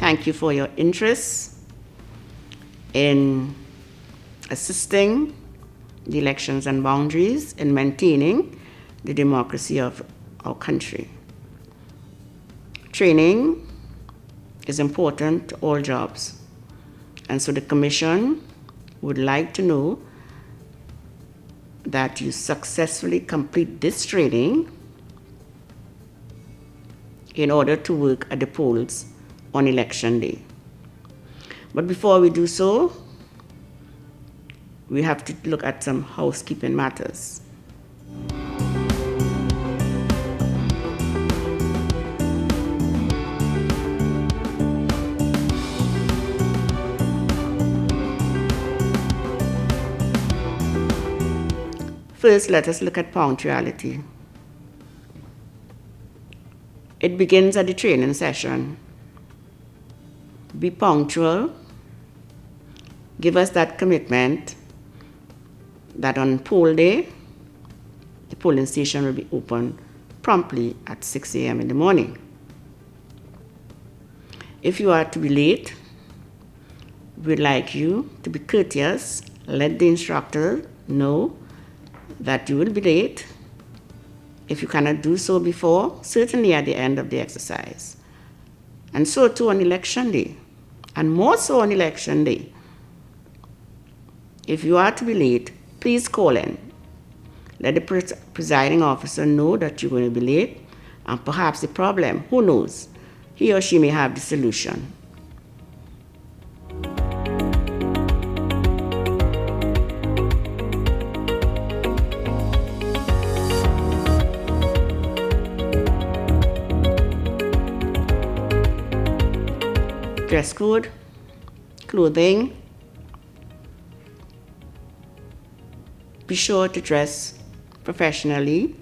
Thank you for your interest in assisting the elections and boundaries in maintaining the democracy of our country. Training is important to all jobs, and so the Commission would like to know that you successfully complete this training in order to work at the polls on election day. But before we do so, we have to look at some housekeeping matters. First, let us look at punctuality. It begins at the training session. Be punctual. Give us that commitment that on poll day, the polling station will be open promptly at 6 a.m. in the morning. If you are to be late, we'd like you to be courteous. Let the instructor know that you will be late. If you cannot do so before, certainly at the end of the exercise. And so too on election day, and more so on election day. If you are to be late, please call in. Let the presiding officer know that you're going to be late, and perhaps the problem, who knows, he or she may have the solution. Dress code, clothing. Be sure to dress professionally.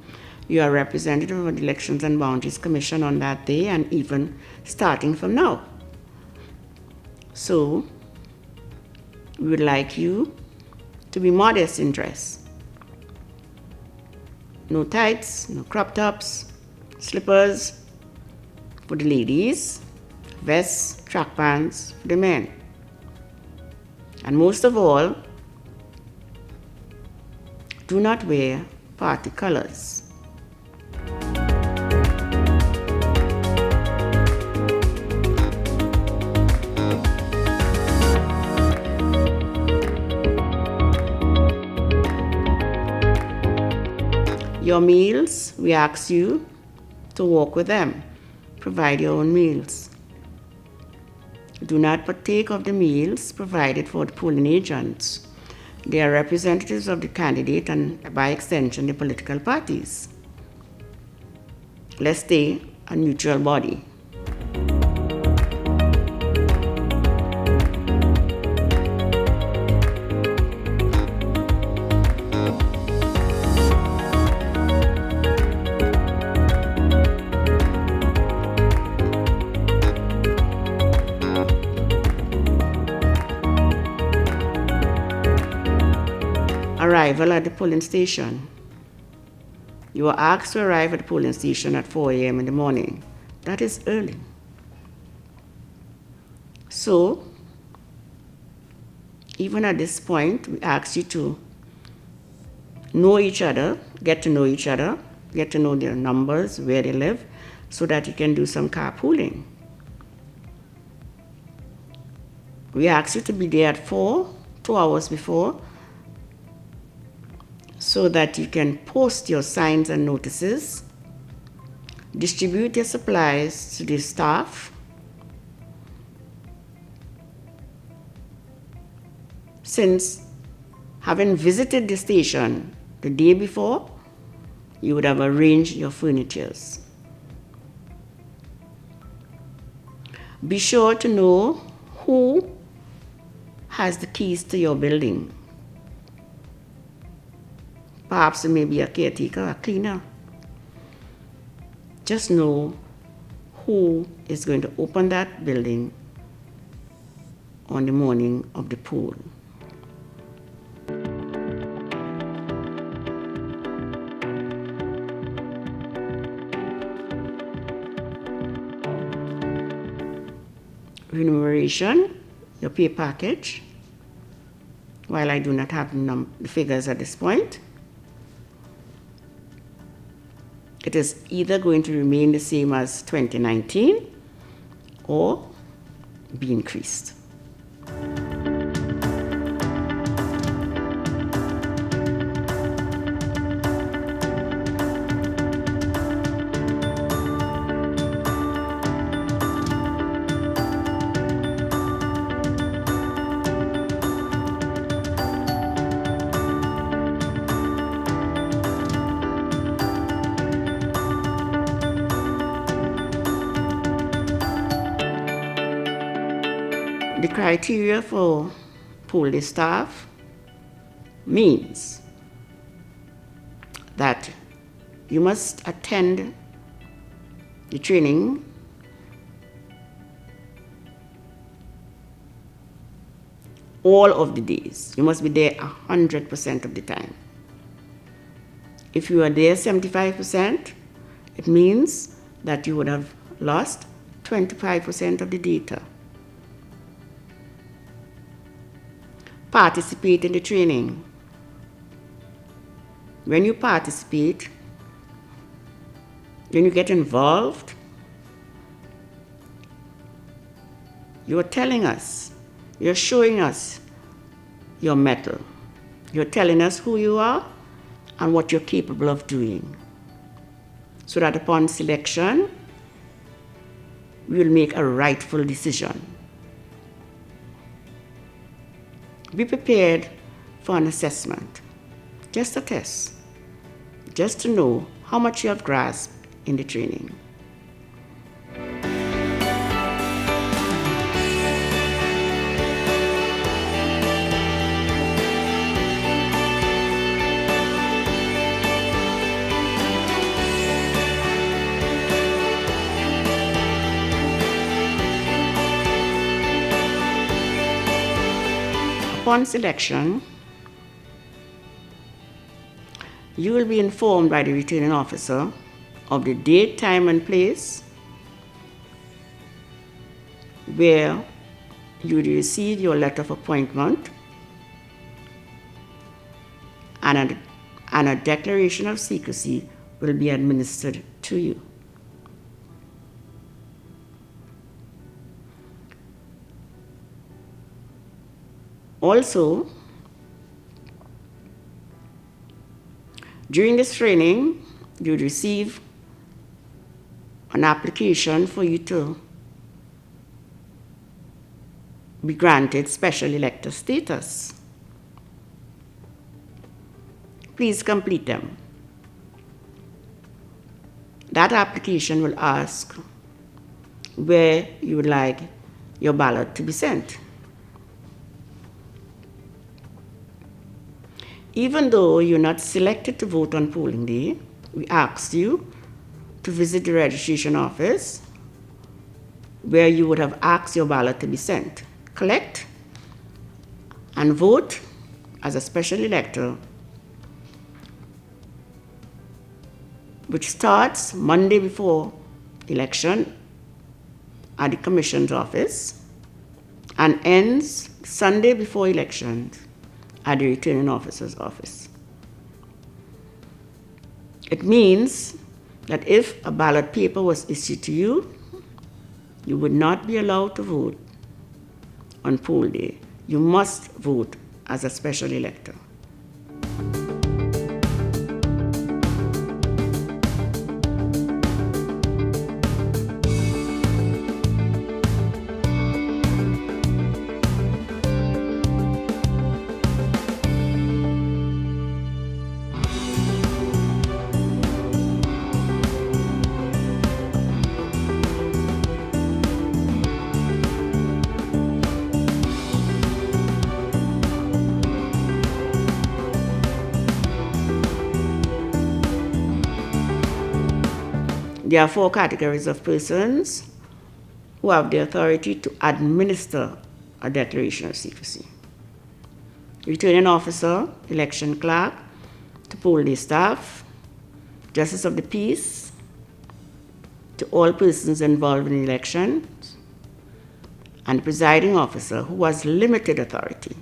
You are representative of the Elections and Boundaries Commission on that day and even starting from now. So, we would like you to be modest in dress. No tights, no crop tops, slippers for the ladies, vests, track pants for the men. And most of all, do not wear party colors. Your meals, we ask you to walk with them. Provide your own meals. Do not partake of the meals provided for the polling agents. They are representatives of the candidate and, by extension, the political parties. Let's stay a neutral body. Arrival at the polling station. You are asked to arrive at the polling station at 4 a.m. in the morning. That is early. So, even at this point, we ask you to know each other, get to know each other, get to know their numbers, where they live, so that you can do some carpooling. We ask you to be there at 4, 2 hours before, so that you can post your signs and notices, distribute your supplies to the staff, since having visited the station the day before, you would have arranged your furnitures. Be sure to know who has the keys to your building. Perhaps it may be a caretaker, a cleaner. Just know who is going to open that building on the morning of the poll. enumeration, your pay package, while I do not have the figures at this point, it is either going to remain the same as 2019 or be increased. The criteria for pool day staff means that you must attend the training all of the days. You must be there 100% of the time. If you are there 75%, it means that you would have lost 25% of the data. Participate in the training. When you participate, when you get involved, you are telling us, you're showing us your mettle. You're telling us who you are and what you're capable of doing. So that upon selection, we will make a rightful decision. Be prepared for an assessment, just a test, just to know how much you have grasped in the training. Upon selection, you will be informed by the returning officer of the date, time, and place where you will receive your letter of appointment and a declaration of secrecy will be administered to you. Also, during this training, you'll receive an application for you to be granted special elector status. Please complete them. That application will ask where you would like your ballot to be sent. Even though you're not selected to vote on polling day, we asked you to visit the registration office where you would have asked your ballot to be sent. Collect and vote as a special elector, which starts Monday before election at the Commission's office and ends Sunday before elections at the returning officer's office. It means that if a ballot paper was issued to you, you would not be allowed to vote on poll day. You must vote as a special elector. There are 4 categories of persons who have the authority to administer a declaration of secrecy. Returning officer, election clerk, to poll day staff, justice of the peace, to all persons involved in elections, and the presiding officer, who has limited authority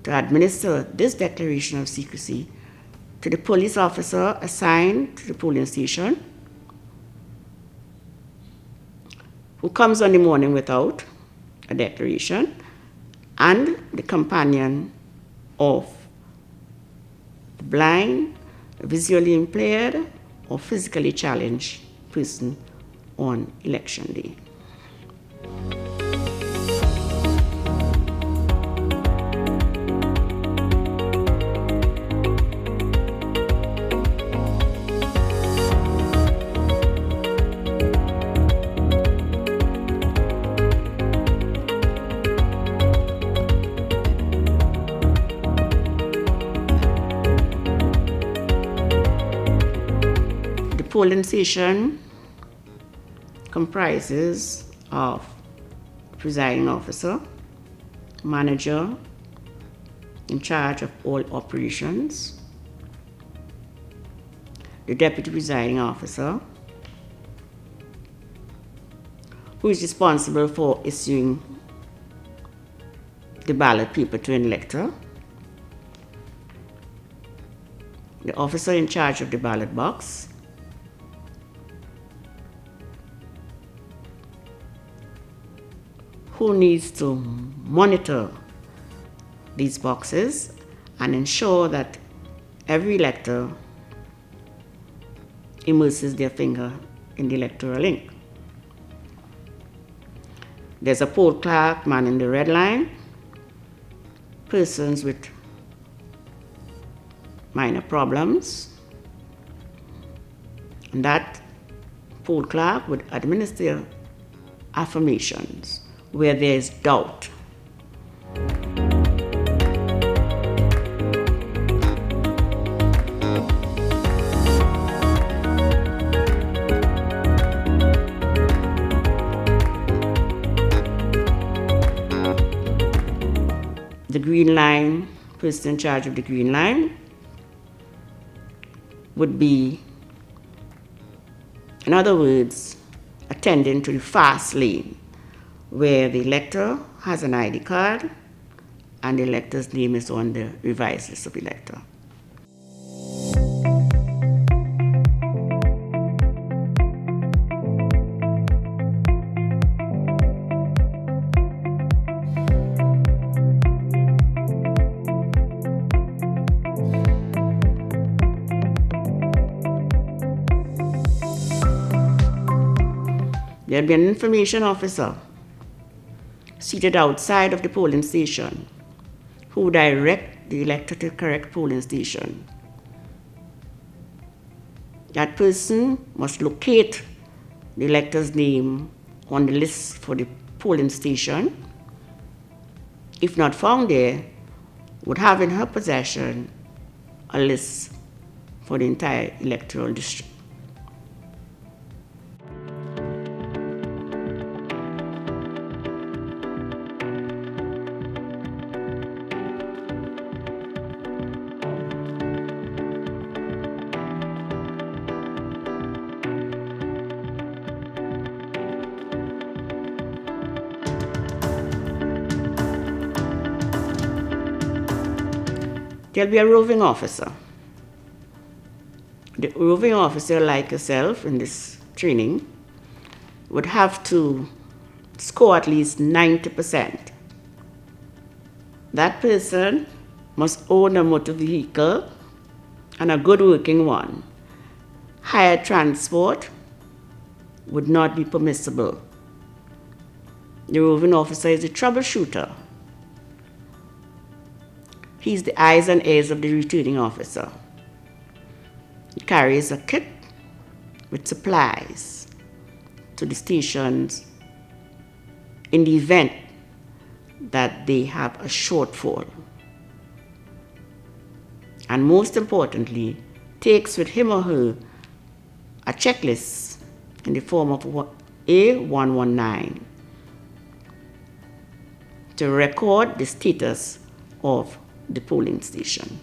to administer this declaration of secrecy, to the police officer assigned to the polling station, who comes on the morning without a declaration, and the companion of the blind, visually impaired, or physically challenged person on election day. The polling station comprises of presiding officer, manager in charge of all operations, the deputy presiding officer, who is responsible for issuing the ballot paper to an elector, the officer in charge of the ballot box, who needs to monitor these boxes and ensure that every elector immerses their finger in the electoral ink. There's a poll clerk manning the red line, persons with minor problems, and that poll clerk would administer affirmations where there is doubt. The green line, person in charge of the green line, would be, in other words, attending to the fast lane, where the elector has an ID card and the elector's name is on the revised list of elector. There'll be an information officer seated outside of the polling station who direct the elector to the correct polling station. That person must locate the elector's name on the list for the polling station. If not found there, would have in her possession a list for the entire electoral district. There'll be a roving officer. The roving officer, like yourself in this training, would have to score at least 90%. That person must own a motor vehicle and a good working one. Hired transport would not be permissible. The roving officer is a troubleshooter. He's the eyes and ears of the returning officer. He carries a kit with supplies to the stations in the event that they have a shortfall. And most importantly, takes with him or her a checklist in the form of A119 to record the status of the polling station.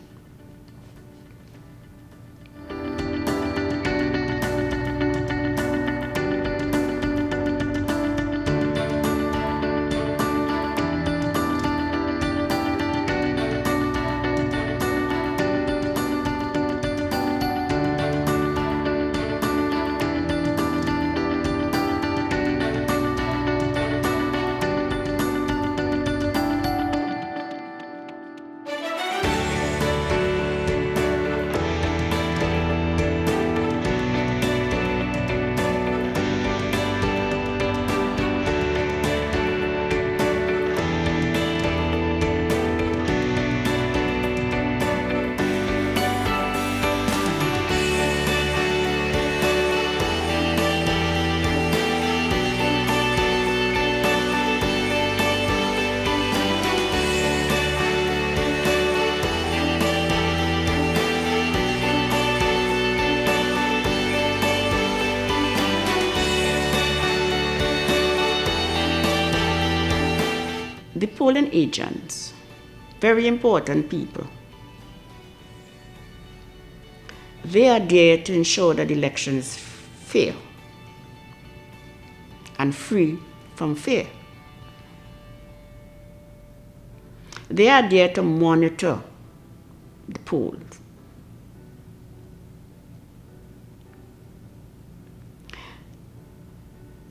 The polling agents, very important people. They are there to ensure that the election is fair and free from fear. They are there to monitor the polls.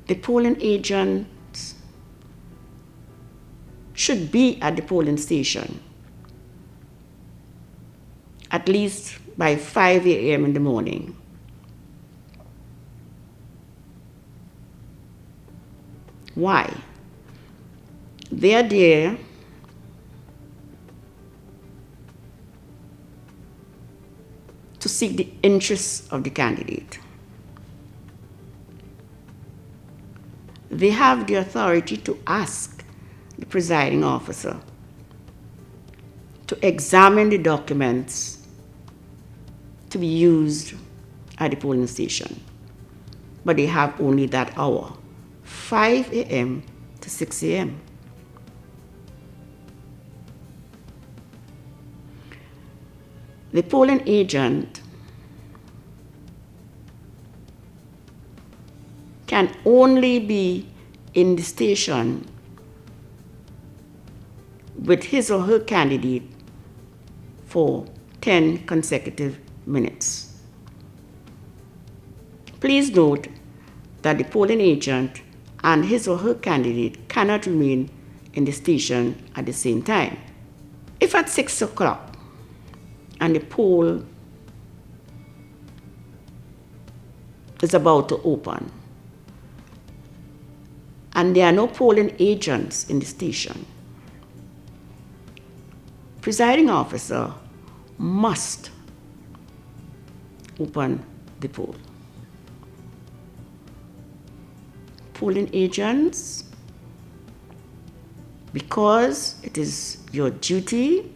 The polling agents should be at the polling station at least by 5 a.m. in the morning. Why? They are there to seek the interests of the candidate. They have the authority to ask the presiding officer to examine the documents to be used at the polling station. But they have only that hour, 5 a.m. to 6 a.m. The polling agent can only be in the station with his or her candidate for 10 consecutive minutes. Please note that the polling agent and his or her candidate cannot remain in the station at the same time. If at 6 o'clock and the poll is about to open and there are no polling agents in the station, presiding officer must open the poll. Polling agents, because it is your duty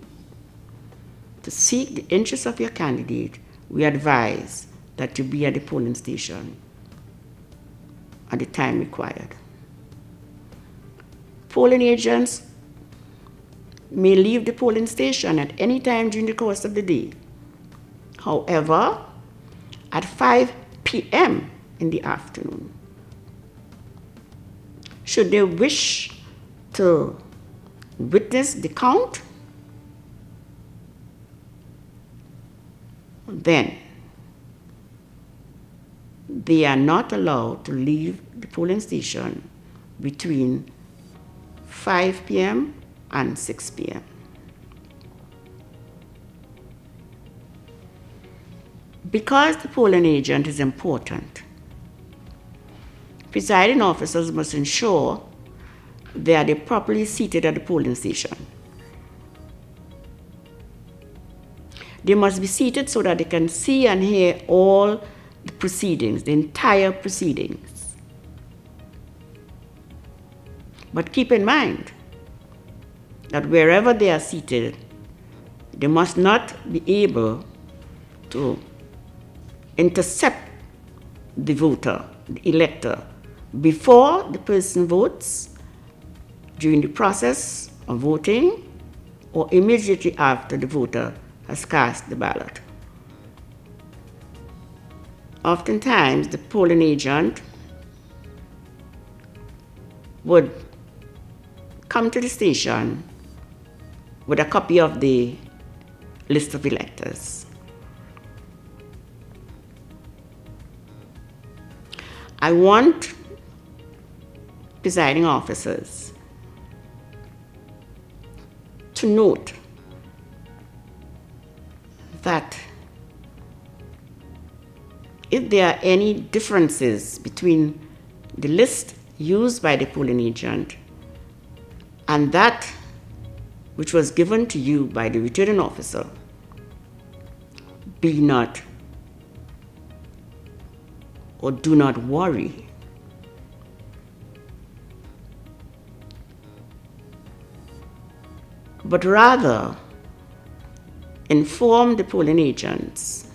to seek the interests of your candidate, we advise that you be at the polling station at the time required. Polling agents may leave the polling station at any time during the course of the day. However, at 5 p.m. in the afternoon, should they wish to witness the count, then they are not allowed to leave the polling station between 5 p.m. and 6 p.m. Because the polling agent is important, presiding officers must ensure they are properly seated at the polling station. They must be seated so that they can see and hear all the proceedings, the entire proceedings. But keep in mind that wherever they are seated, they must not be able to intercept the voter, the elector, before the person votes, during the process of voting, or immediately after the voter has cast the ballot. Oftentimes, the polling agent would come to the station with a copy of the list of electors. I want presiding officers to note that if there are any differences between the list used by the polling agent and that which was given to you by the returning officer, be not or do not worry. But rather, inform the polling agents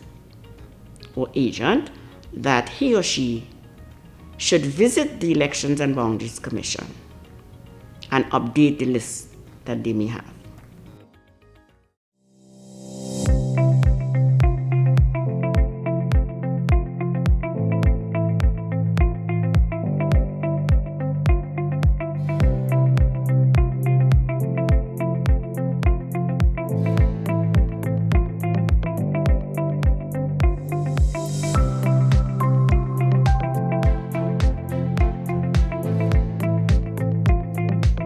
or agent that he or she should visit the Elections and Boundaries Commission and update the list that they may have.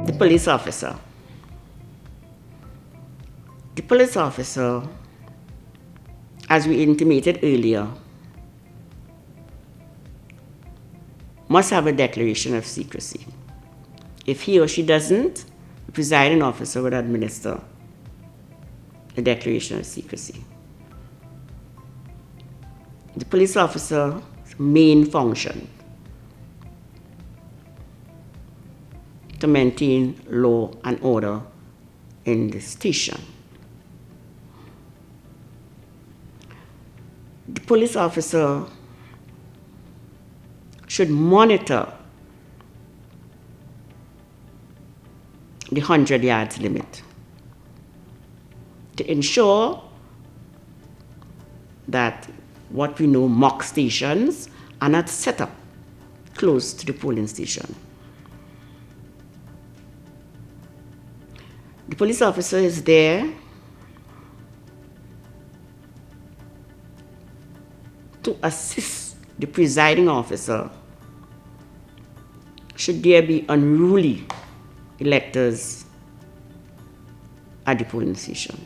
The police officer. The police officer, as we intimated earlier, must have a declaration of secrecy. If he or she doesn't, the presiding officer would administer a declaration of secrecy. The police officer's main function: to maintain law and order in the station. The police officer should monitor the 100 yards limit to ensure that what we know mock stations are not set up close to the polling station. The police officer is there to assist the presiding officer should there be unruly electors at the polling station.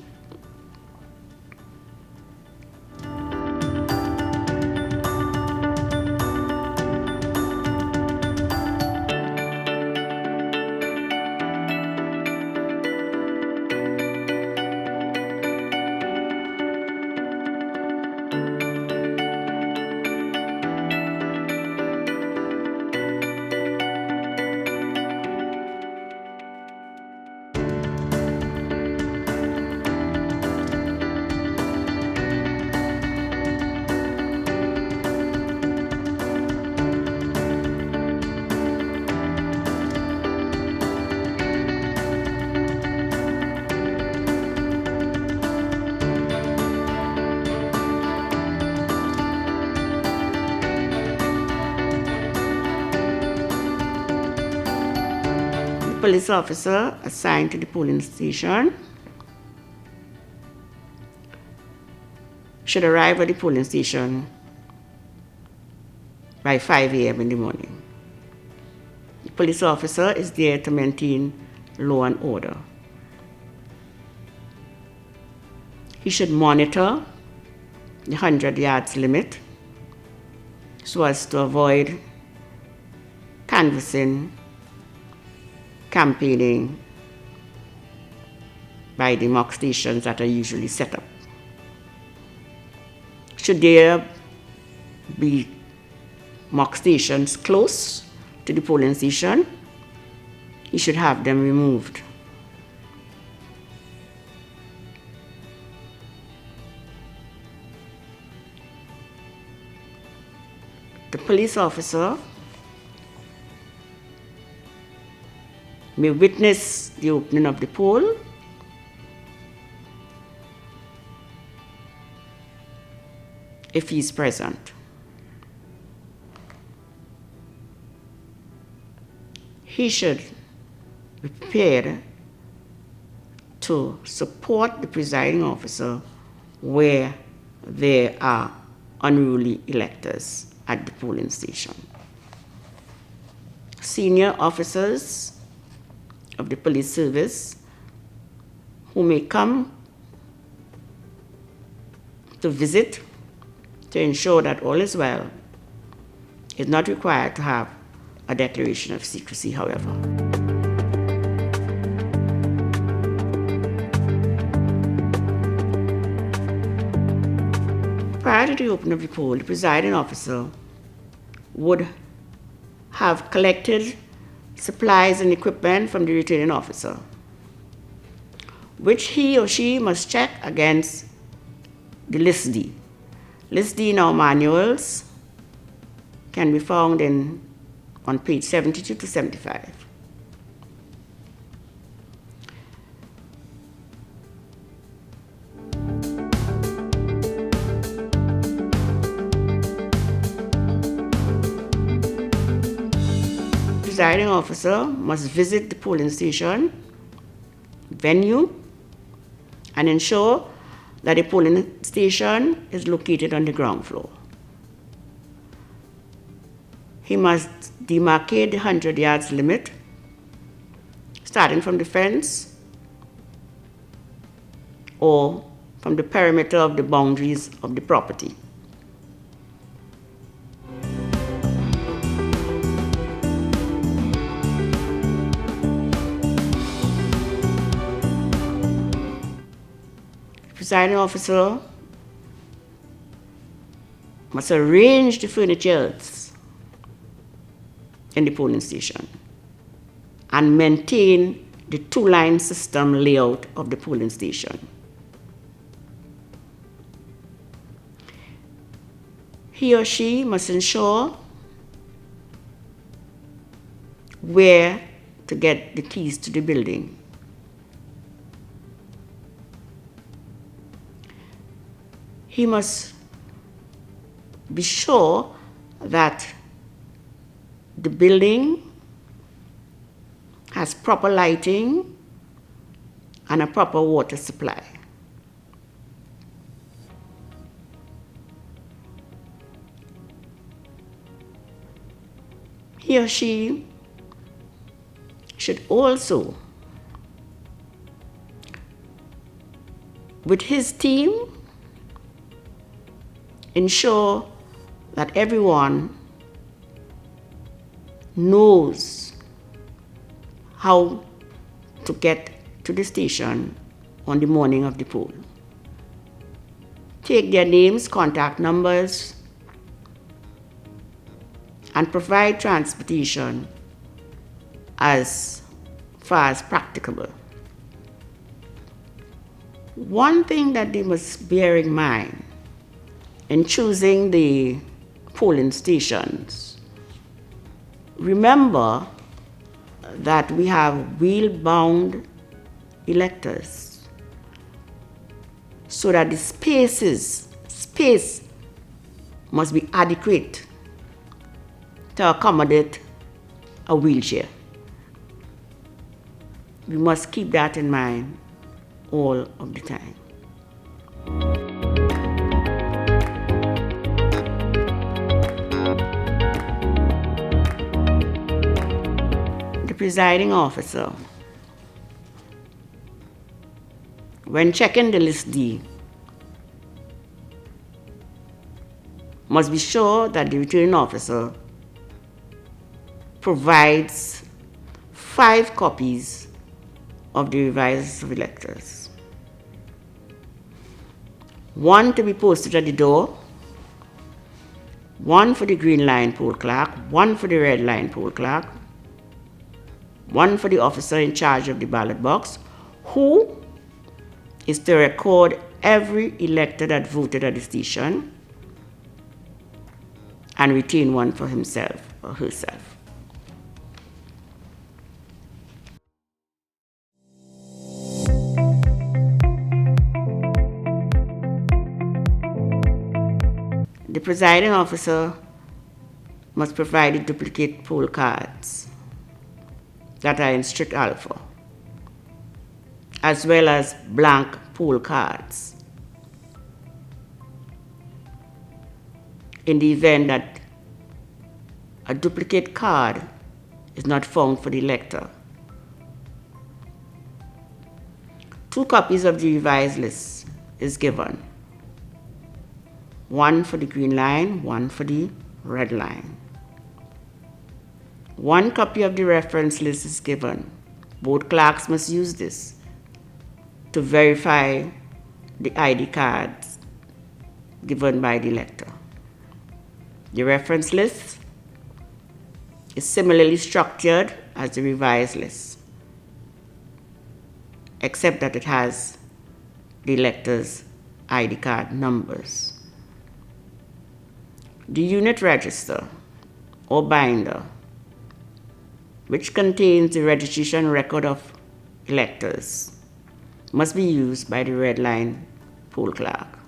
Police officer assigned to the polling station should arrive at the polling station by 5 a.m. in the morning. The police officer is there to maintain law and order. He should monitor the 100 yards limit so as to avoid canvassing, campaigning by the mock stations that are usually set up. Should there be mock stations close to the polling station, he should have them removed. The police officer may witness the opening of the poll if he is present. He should be prepared to support the presiding officer where there are unruly electors at the polling station. Senior officers of the police service who may come to visit to ensure that all is well is not required to have a declaration of secrecy, however. Prior to the opening of the poll, the presiding officer would have collected supplies and equipment from the returning officer, which he or she must check against the List D. List D in our manuals can be found on page 72 to 75. presiding officer must visit the polling station venue and ensure that the polling station is located on the ground floor. He must demarcate the 100 yards limit, starting from the fence or from the perimeter of the boundaries of the property. The presiding officer must arrange the furniture in the polling station and maintain the two-line system layout of the polling station. He or she must ensure where to get the keys to the building. He must be sure that the building has proper lighting and a proper water supply. He or she should also, with his team, ensure that everyone knows how to get to the station on the morning of the poll. Take their names, contact numbers, and provide transportation as far as practicable. One thing that they must bear in mind in choosing the polling stations, remember that we have wheel-bound electors, so that the space must be adequate to accommodate a wheelchair. We must keep that in mind all of the time. The presiding officer, when checking the list D, must be sure that the returning officer provides 5 copies of the revised list of electors. 1 to be posted at the door, 1 for the green line poll clerk, 1 for the red line poll clerk, 1 for the officer in charge of the ballot box, who is to record every elector that voted at the station and retain 1 for himself or herself. The presiding officer must provide the duplicate poll cards that are in strict alpha, as well as blank poll cards in the event that a duplicate card is not found for the elector. 2 copies of the revised list is given. 1 for the green line, 1 for the red line. 1 copy of the reference list is given. Both clerks must use this to verify the ID cards given by the elector. The reference list is similarly structured as the revised list, except that it has the elector's ID card numbers. The unit register or binder, which contains the registration record of electors, must be used by the red line poll clerk.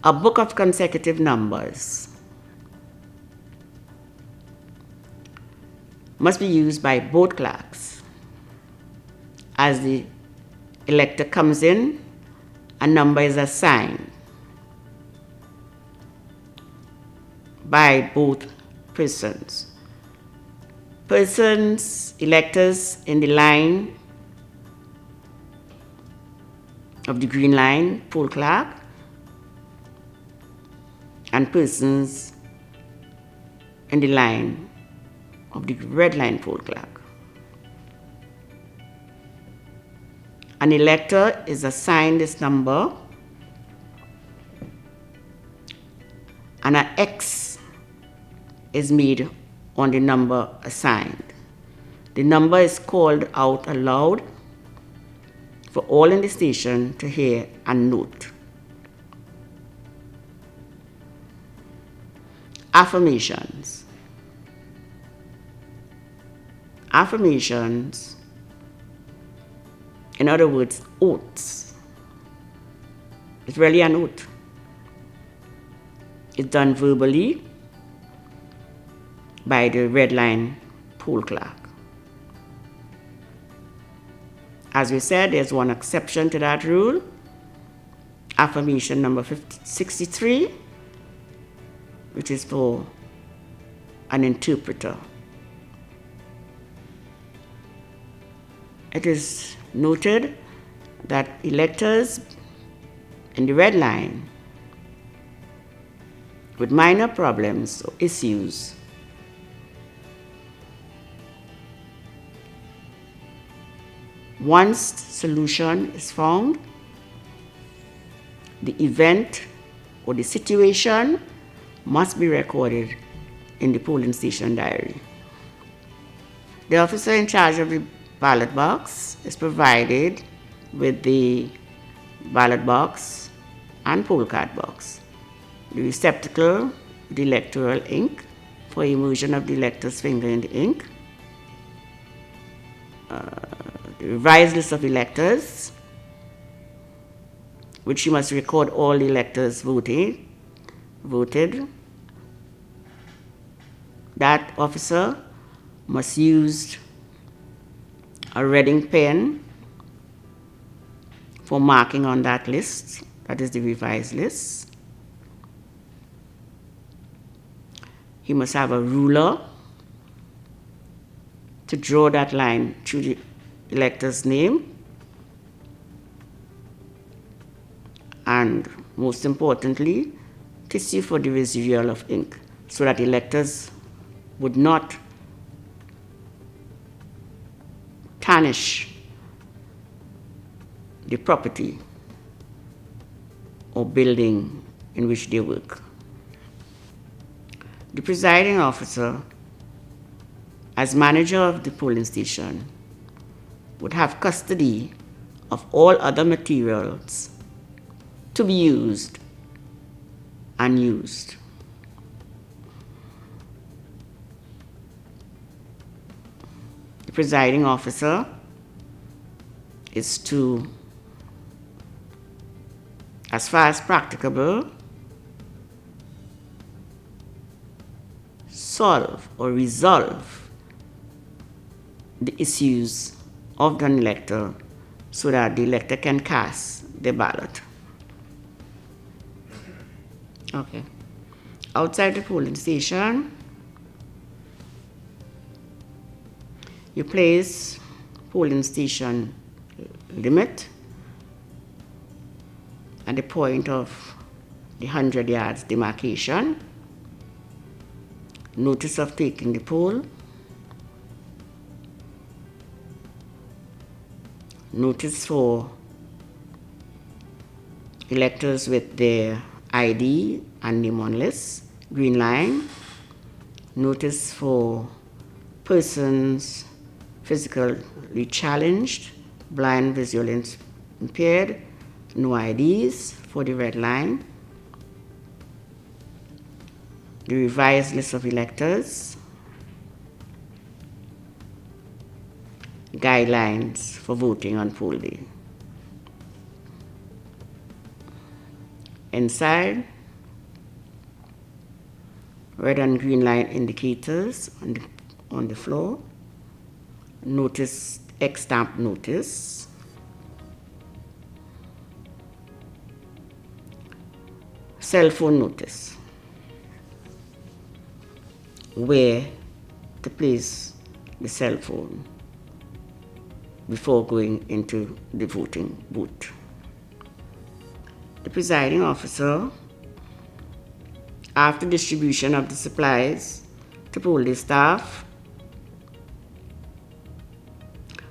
A book of consecutive numbers must be used by both clerks. As the elector comes in, a number is assigned by both persons. Electors in the line of the green line, poll clerk, and persons in the line of the red line, poll clerk. An elector is assigned this number, and an X is made on the number assigned. The number is called out aloud for all in the station to hear and note. Affirmations. Affirmations, in other words, oaths. It's really an oath. It's done verbally by the red line poll clerk. As we said, there's one exception to that rule. Affirmation number 63, which is for an interpreter. It is noted that electors in the red line with minor problems or issues once solution is found, the event or the situation must be recorded in the polling station diary. The officer in charge of the ballot box is provided with the ballot box and poll card box, the receptacle, the electoral ink for immersion of the elector's finger in the ink, the revised list of electors, which you must record all the electors voted. That officer must use a reading pen for marking on that list, that is the revised list. He must have a ruler to draw that line through the elector's name, and most importantly, tissue for the residual of ink, so that electors would not tarnish the property or building in which they work. The presiding officer, as manager of the polling station, would have custody of all other materials to be used and used. The presiding officer is to, as far as practicable, solve or resolve the issues of an elector so that the elector can cast the ballot. Okay. Outside the polling station, you place polling station limit at the point of the 100 yards demarcation, notice of taking the poll, notice for electors with their ID and name on list, green line, notice for persons physically challenged, blind, visually impaired, no IDs for the red line, the revised list of electors, guidelines for voting on poll day. Inside, red and green line indicators on the floor, notice, X-stamp notice, cell phone notice, where to place the cell phone before going into the voting booth. The presiding officer, after distribution of the supplies to polling staff,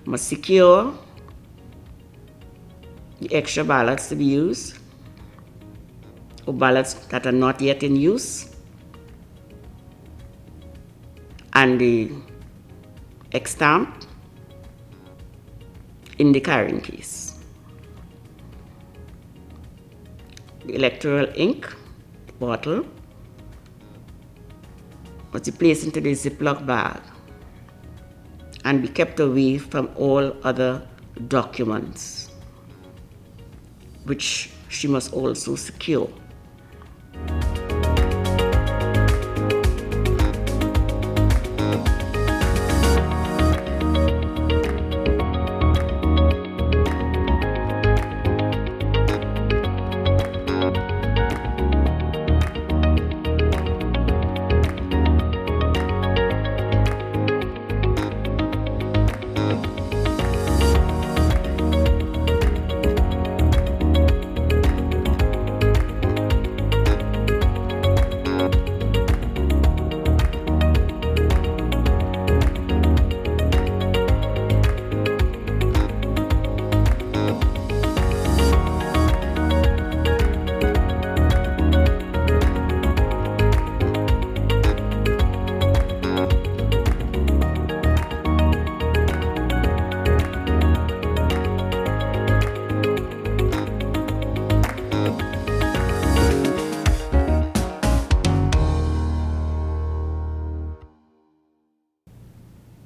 must secure the extra ballots to be used, or ballots that are not yet in use, and the X-stamp in the carrying case. The electoral ink bottle must be placed into the Ziploc bag and be kept away from all other documents, which she must also secure.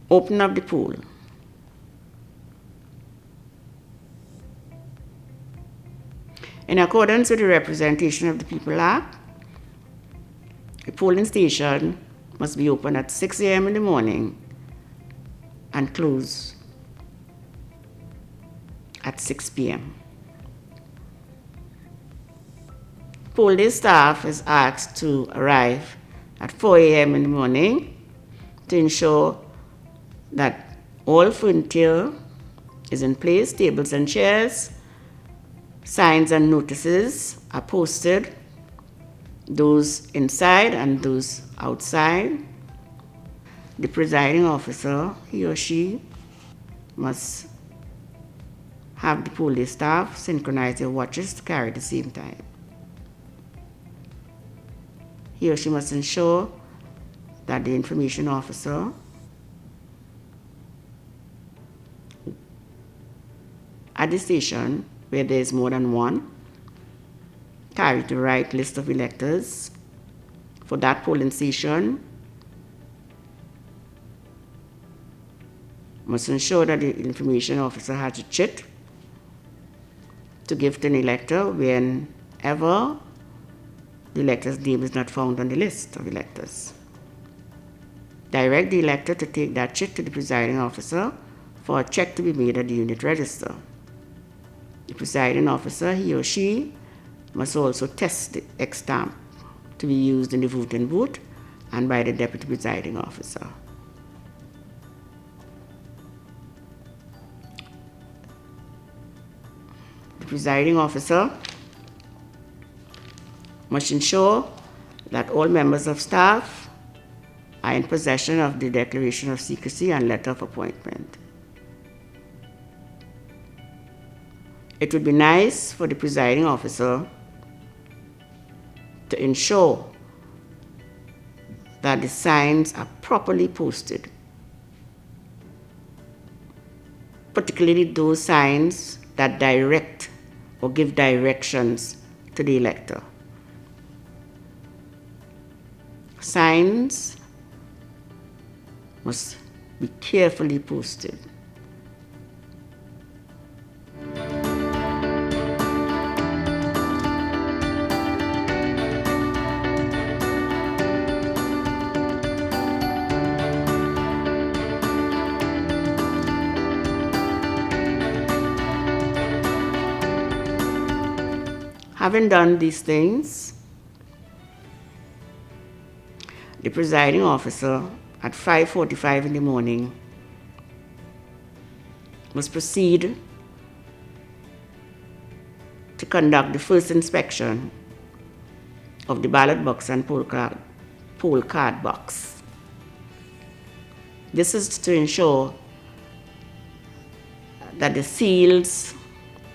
Open up the poll. In accordance with the Representation of the People Act, a polling station must be open at 6 a.m. in the morning and close at 6 p.m. Polling staff is asked to arrive at 4 a.m. in the morning to ensure that all furniture is in place, tables and chairs, signs and notices are posted, those inside and those outside. The presiding officer, he or she, must have the polling staff synchronize their watches to carry at the same time. He or she must ensure that the information officer at the station, where there is more than one, carry the right list of electors for that polling station, must ensure that the information officer has a chit to give to an elector whenever the elector's name is not found on the list of electors. Direct the elector to take that chit to the presiding officer for a check to be made at the unit register. The presiding officer, he or she, must also test the X-stamp to be used in the voting booth and by the deputy presiding officer. The presiding officer must ensure that all members of staff are in possession of the declaration of secrecy and letter of appointment. It would be nice for the presiding officer to ensure that the signs are properly posted, particularly those signs that direct or give directions to the elector. Signs must be carefully posted. Having done these things, the presiding officer at 5:45 in the morning must proceed to conduct the first inspection of the ballot box and poll card box. This is to ensure that the seals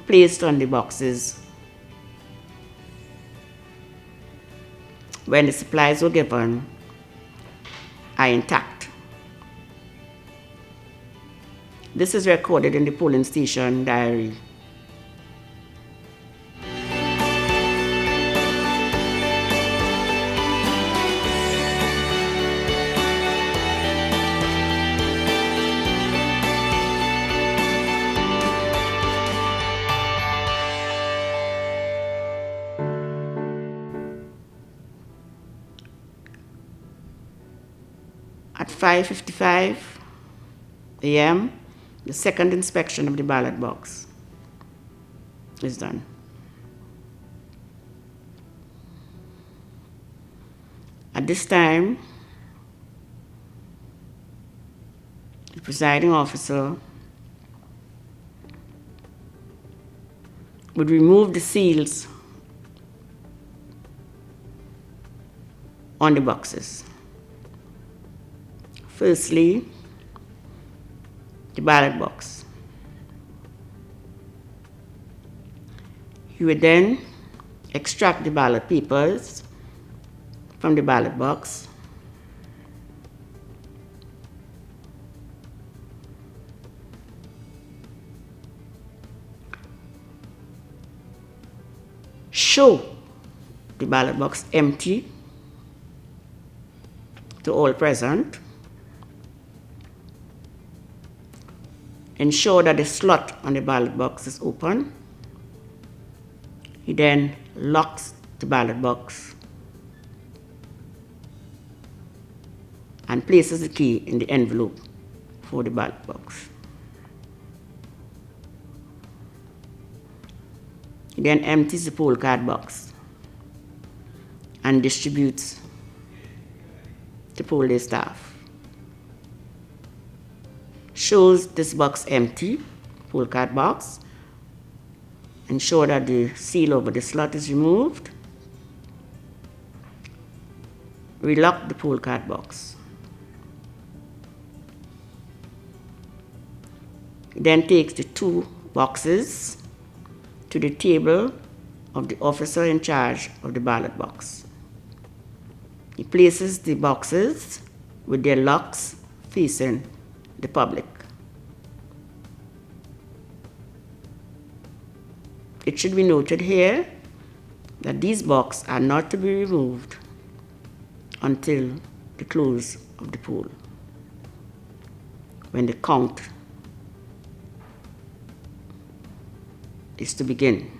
placed on the boxes when the supplies were given are intact. This is recorded in the polling station diary. At 5:55 a.m., the second inspection of the ballot box is done. At this time, the presiding officer would remove the seals on the boxes. Firstly, the ballot box. You would then extract the ballot papers from the ballot box. Show the ballot box empty to all present. Ensure that the slot on the ballot box is open. He then locks the ballot box and places the key in the envelope for the ballot box. He then empties the poll card box and distributes to poll day staff. Shows this box empty, poll card box. Ensure that the seal over the slot is removed. Relock the poll card box. He then takes the two boxes to the table of the officer in charge of the ballot box. He places the boxes with their locks facing the public. It should be noted here that these boxes are not to be removed until the close of the poll, when the count is to begin.